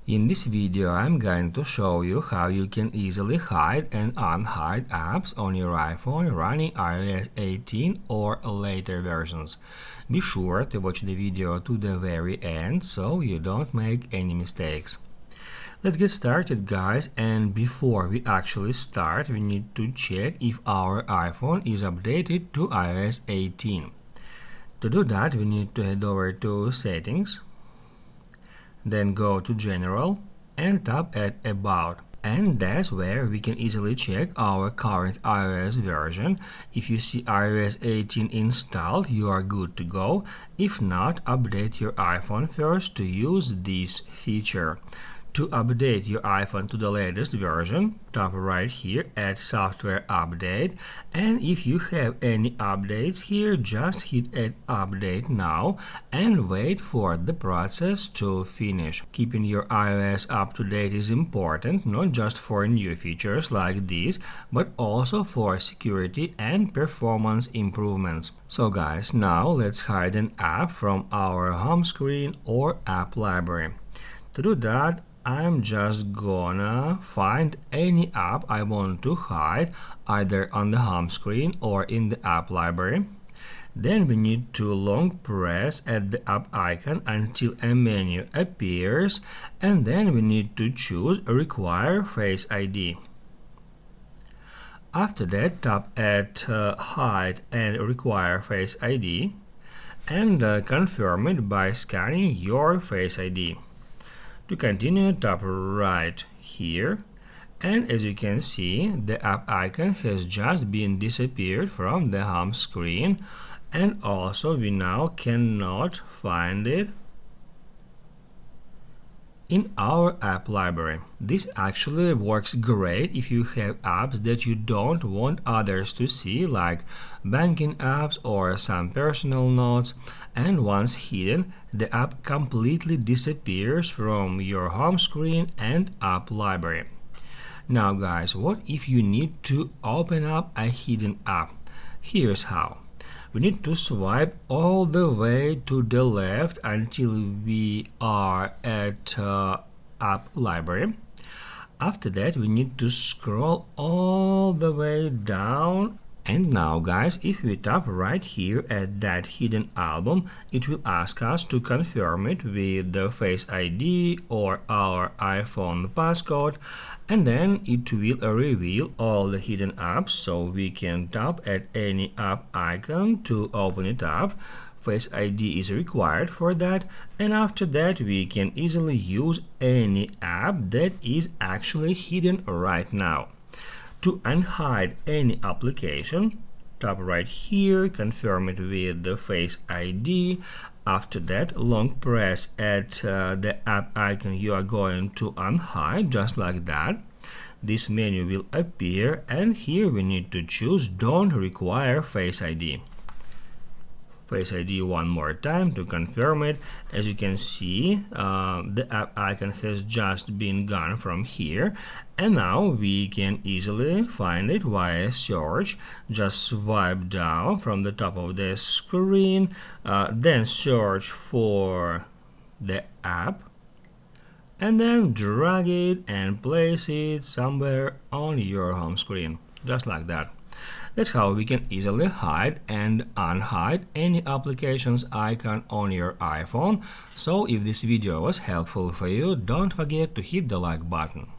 In this video, I'm going to show you how you can easily hide and unhide apps on your iPhone running iOS 18 or later versions. Be sure to watch the video to the very end so you don't make any mistakes. Let's get started, guys, and before we actually start, we need to check if our iPhone is updated to iOS 18. To do that, we need to head over to Settings, then go to General and tap at About. And that's where we can easily check our current iOS version. If you see iOS 18 installed, you are good to go. If not, update your iPhone first to use this feature. To update your iPhone to the latest version, tap right here at Software Update, and if you have any updates here, just hit at Update Now and wait for the process to finish. Keeping your iOS up to date is important, not just for new features like these, but also for security and performance improvements. So guys, now let's hide an app from our home screen or app library. To do that, I'm just gonna find any app I want to hide, either on the home screen or in the app library. Then we need to long press at the app icon until a menu appears, and then we need to choose Require Face ID. After that, tap at Hide and Require Face ID and confirm it by scanning your Face ID. To continue, tap right here, and as you can see, the app icon has just been disappeared from the home screen, and also we now cannot find it in our app library. This actually works great if you have apps that you don't want others to see, like banking apps or some personal notes, and once hidden, the app completely disappears from your home screen and app library. Now guys, what if you need to open up a hidden app? Here's how. We need to swipe all the way to the left until we are at App Library. After that, we need to scroll all the way down. And now, guys, if we tap right here at that hidden album, it will ask us to confirm it with the Face ID or our iPhone passcode, and then it will reveal all the hidden apps, so we can tap at any app icon to open it up. Face ID is required for that, and after that we can easily use any app that is actually hidden right now. To unhide any application, tap right here, confirm it with the Face ID. After that, long press at the app icon you are going to unhide, just like that. This menu will appear, and here we need to choose Don't Require Face ID. Face ID one more time to confirm it. As you can see, the app icon has just been gone from here, and now we can easily find it via search. Just swipe down from the top of the screen, then search for the app, and then drag it and place it somewhere on your home screen, just like that. That's how we can easily hide and unhide any applications icon on your iPhone. So if this video was helpful for you, don't forget to hit the like button.